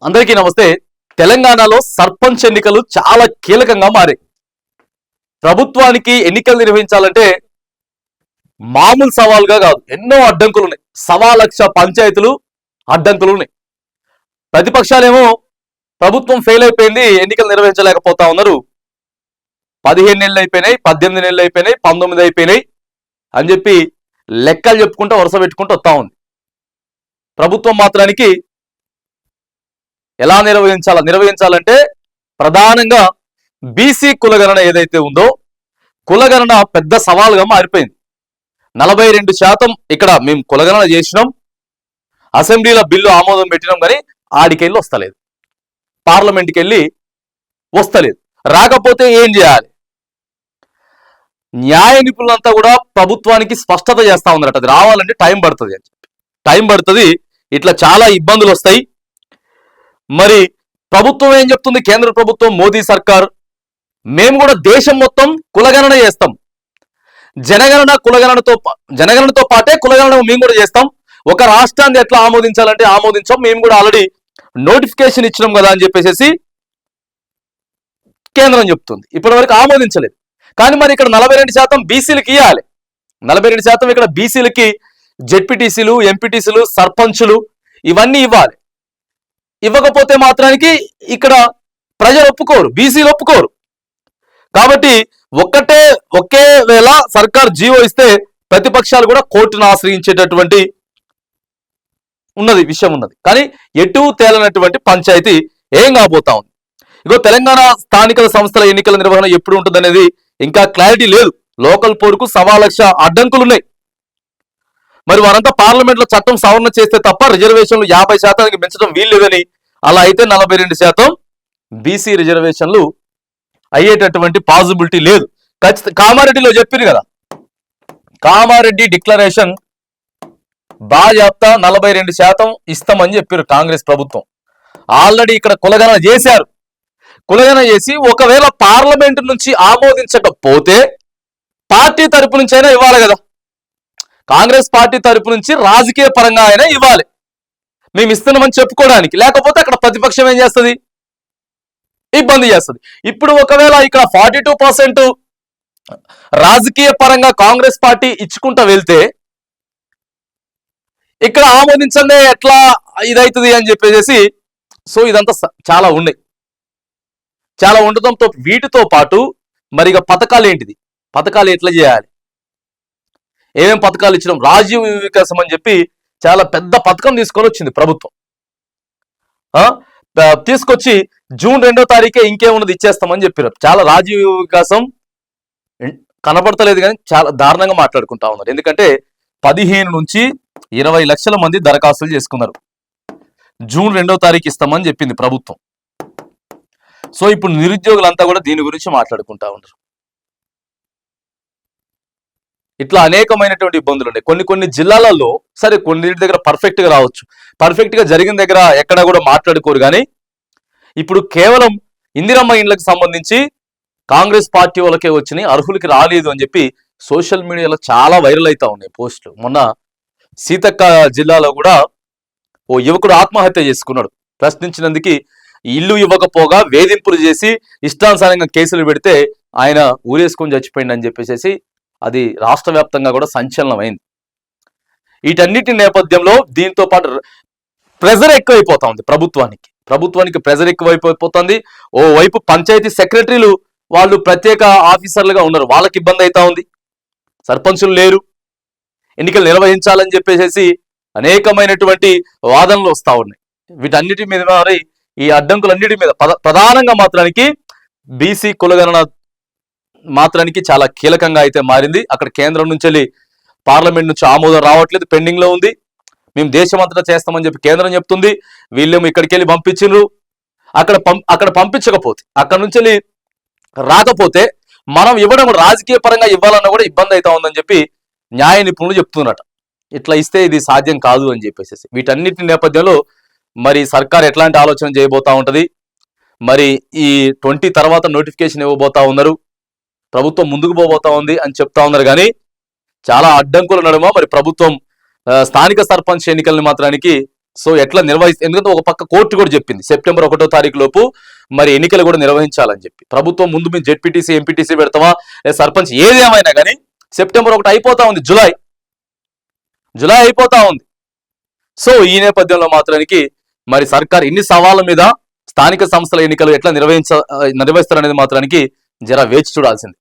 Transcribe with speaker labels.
Speaker 1: అందరికీ నమస్తే. తెలంగాణలో సర్పంచ్ ఎన్నికలు చాలా కీలకంగా మారాయి. ప్రభుత్వానికి ఎన్నికలు నిర్వహించాలంటే మామూలు సవాల్గా కాదు, ఎన్నో అడ్డంకులు ఉన్నాయి. 1.25 లక్ష పంచాయతీలు అడ్డంకులు ఉన్నాయి. ప్రతిపక్షాలేమో ప్రభుత్వం ఫెయిల్ అయిపోయింది, ఎన్నికలు నిర్వహించలేకపోతా ఉన్నారు, 15 నెలలు అయిపోయినాయి, 18 నెలలు అయిపోయినాయి, 19 అయిపోయినాయి అని చెప్పి లెక్కలు చెప్పుకుంటూ వరుస పెట్టుకుంటూ వస్తా ఉంది. ప్రభుత్వం మాత్రానికి ఎలా నిర్వహించాలంటే ప్రధానంగా బీసీ కులగణన ఏదైతే ఉందో కులగణన పెద్ద సవాలుగా మారిపోయింది. 42% ఇక్కడ మేము కులగణన చేసినాం, అసెంబ్లీలో బిల్లు ఆమోదం పెట్టినాం, కానీ ఆడికెళ్ళి వస్తలేదు, పార్లమెంట్కి వెళ్ళి వస్తలేదు. రాకపోతే ఏం చేయాలి? న్యాయ నిపుణులంతా కూడా ప్రభుత్వానికి స్పష్టత చేస్తా ఉన్నారట, అది రావాలంటే టైం పడుతుంది అని చెప్పి. టైం పడుతుంది, ఇట్లా చాలా ఇబ్బందులు వస్తాయి. మరి ప్రభుత్వం ఏం చెప్తుంది? కేంద్ర ప్రభుత్వం, మోదీ సర్కార్, మేము కూడా దేశం మొత్తం కులగణన చేస్తాం, జనగణనతో పాటే కులగణన మేము కూడా చేస్తాం. ఒక రాష్ట్రాన్ని ఎట్లా ఆమోదించాలంటే ఆమోదించాం, మేము కూడా ఆల్రెడీ నోటిఫికేషన్ ఇచ్చినాం కదా అని చెప్పేసి కేంద్రం చెప్తుంది. ఇప్పటి వరకు ఆమోదించలేదు. కానీ మరి ఇక్కడ 42% బీసీలకి ఇవ్వాలి. 42% ఇక్కడ బీసీలకి జెడ్పీటీసీలు, ఎంపీటీసీలు, సర్పంచులు ఇవన్నీ ఇవ్వాలి. ఇవ్వకపోతే మాత్రానికి ఇక్కడ ప్రజలు ఒప్పుకోరు, బీసీలు ఒప్పుకోరు. కాబట్టి ఒకే వేళ సర్కార్ జీవో ఇస్తే ప్రతిపక్షాలు కూడా కోర్టును ఆశ్రయించేటటువంటి విషయం ఉన్నది. కానీ ఎటు తేలనటువంటి పంచాయతీ ఏం కాబోతా ఉంది. ఇగో తెలంగాణ స్థానిక సంస్థల ఎన్నికల నిర్వహణ ఎప్పుడు ఉంటుందనేది ఇంకా క్లారిటీ లేదు. లోకల్ పోరుకు 1.25 లక్ష అడ్డంకులు ఉన్నాయి. మరి వారంతా పార్లమెంట్ లో చట్టం సవరణ చేస్తే తప్ప రిజర్వేషన్లు 50%కి పెంచడం వీల్లేదని, అలా అయితే 42% బీసీ రిజర్వేషన్లు అయ్యేటటువంటి పాసిబిలిటీ లేదు. కామారెడ్డిలో చెప్పింది కదా, కామారెడ్డి డిక్లరేషన్ బాజాప్తా 42% ఇస్తామని చెప్పారు కాంగ్రెస్ ప్రభుత్వం. ఆల్రెడీ ఇక్కడ కులగణన చేశారు. కులగణన చేసి ఒకవేళ పార్లమెంటు నుంచి ఆమోదించకపోతే పార్టీ తరపు నుంచి అయినా ఇవ్వాలి కదా, కాంగ్రెస్ పార్టీ తరపు నుంచి రాజకీయ పరంగా అయినా ఇవ్వాలి, మేము ఇస్తున్నామని చెప్పుకోవడానికి. లేకపోతే అక్కడ ప్రతిపక్షం ఏం చేస్తుంది? ఇబ్బంది చేస్తుంది. ఇప్పుడు ఒకవేళ ఇక్కడ 42% రాజకీయ పరంగా కాంగ్రెస్ పార్టీ ఇచ్చుకుంటూ వెళ్తే ఇక్కడ ఆమోదించండి ఎట్లా ఇదవుతుంది అని చెప్పేసి, సో ఇదంతా చాలా ఉన్నాయి. చాలా ఉండటంతో వీటితో పాటు మరి ఇక పథకాలు ఏంటిది, పథకాలు ఎట్లా చేయాలి, ఏమేం పథకాలు ఇచ్చడం, రాజీవ్ వికాసం అని చెప్పి చాలా పెద్ద పథకం తీసుకొని వచ్చింది ప్రభుత్వం. తీసుకొచ్చి జూన్ 2వ తారీఖే ఇంకేమున్నది ఇచ్చేస్తామని చెప్పారు. చాలా రాజీవ్ వికాసం కనబడతలేదు, కానీ చాలా దారుణంగా మాట్లాడుకుంటా ఉన్నారు. ఎందుకంటే 15 నుంచి 20 లక్షల మంది దరఖాస్తులు చేసుకున్నారు. జూన్ 2వ తారీఖు ఇస్తామని చెప్పింది ప్రభుత్వం. సో ఇప్పుడు నిరుద్యోగులంతా కూడా దీని గురించి మాట్లాడుకుంటా ఉన్నారు. ఇట్లా అనేకమైనటువంటి ఇబ్బందులు ఉన్నాయి. కొన్ని జిల్లాలలో సరే, కొన్నింటి దగ్గర పర్ఫెక్ట్ గా రావచ్చు, పర్ఫెక్ట్ గా జరిగిన దగ్గర ఎక్కడ కూడా మాట్లాడుకోరు. కానీ ఇప్పుడు కేవలం ఇందిరమ్మ ఇండ్లకు సంబంధించి కాంగ్రెస్ పార్టీ వాళ్ళకే వచ్చినాయి, అర్హులకి రాలేదు అని చెప్పి సోషల్ మీడియాలో చాలా వైరల్ అవుతా ఉన్నాయి పోస్టులు. మొన్న సీతక్క జిల్లాలో కూడా ఓ యువకుడు ఆత్మహత్య చేసుకున్నాడు. ప్రశ్నించినందుకు ఇల్లు ఇవ్వకపోగా వేధింపులు చేసి ఇష్టానుసారంగా కేసులు పెడితే ఆయన ఊరేసుకొని చచ్చిపోయింది అని చెప్పేసి అది రాష్ట్ర వ్యాప్తంగా కూడా సంచలనం అయింది. వీటన్నిటి నేపథ్యంలో దీంతో పాటు ప్రెజర్ ఎక్కువైపోతా ఉంది ప్రభుత్వానికి ప్రెజర్ ఎక్కువైపోతుంది. ఓ వైపు పంచాయతీ సెక్రటరీలు వాళ్ళు ప్రత్యేక ఆఫీసర్లుగా ఉన్నారు, వాళ్ళకి ఇబ్బంది అవుతా ఉంది. సర్పంచులు లేరు, ఎన్నికలు నిర్వహించాలని చెప్పేసి అనేకమైనటువంటి వాదనలు వస్తూ ఉన్నాయి. వీటన్నిటి మీద మరి ఈ అడ్డంకులన్నిటి మీద ప్రధానంగా మాత్రానికి బీసీ కులగణన మాత్రానికి చాలా కీలకంగా అయితే మారింది. అక్కడ కేంద్రం నుంచి వెళ్ళి పార్లమెంట్ నుంచి ఆమోదం రావట్లేదు, పెండింగ్ లో ఉంది. మేము దేశమంతటా చేస్తామని చెప్పి కేంద్రం చెప్తుంది, వీళ్ళేమో ఇక్కడికి వెళ్ళి పంపించిండ్రు. అక్కడ పంపించకపోతే, అక్కడ నుంచి వెళ్ళి రాకపోతే మనం ఇవ్వడం రాజకీయ పరంగా ఇవ్వాలన్నా కూడా ఇబ్బంది అవుతా ఉందని చెప్పి న్యాయ నిపుణులు చెప్తున్నట. ఇట్లా ఇస్తే ఇది సాధ్యం కాదు అని చెప్పేసి. వీటన్నిటి నేపథ్యంలో మరి సర్కార్ ఎట్లాంటి ఆలోచన చేయబోతా ఉంటది, మరి ఈ 20 తర్వాత నోటిఫికేషన్ ఇవ్వబోతా ఉన్నారు, ప్రభుత్వం ముందుకు పోబోతా ఉంది అని చెప్తా ఉన్నారు. కానీ చాలా అడ్డంకుల నడుమ మరి ప్రభుత్వం స్థానిక సర్పంచ్ ఎన్నికల్ని మాత్రానికి సో ఎట్లా ఎందుకంటే ఒక పక్క కోర్టు కూడా చెప్పింది సెప్టెంబర్ 1వ తారీఖు లోపు మరి ఎన్నికలు కూడా నిర్వహించాలని చెప్పి. ప్రభుత్వం ముందు మేము జెడ్పీటీసీ ఎంపీటీసీ పెడతామా సర్పంచ్ ఏదేమైనా కానీ సెప్టెంబర్ 1 అయిపోతా ఉంది, జులై అయిపోతా ఉంది. సో ఈ నేపథ్యంలో మాత్రానికి మరి సర్కార్ ఇన్ని సవాళ్ళ మీద స్థానిక సంస్థల ఎన్నికలు ఎట్లా నిర్వహిస్తారనేది మాత్రానికి జర వేచి చూడాల్సింది.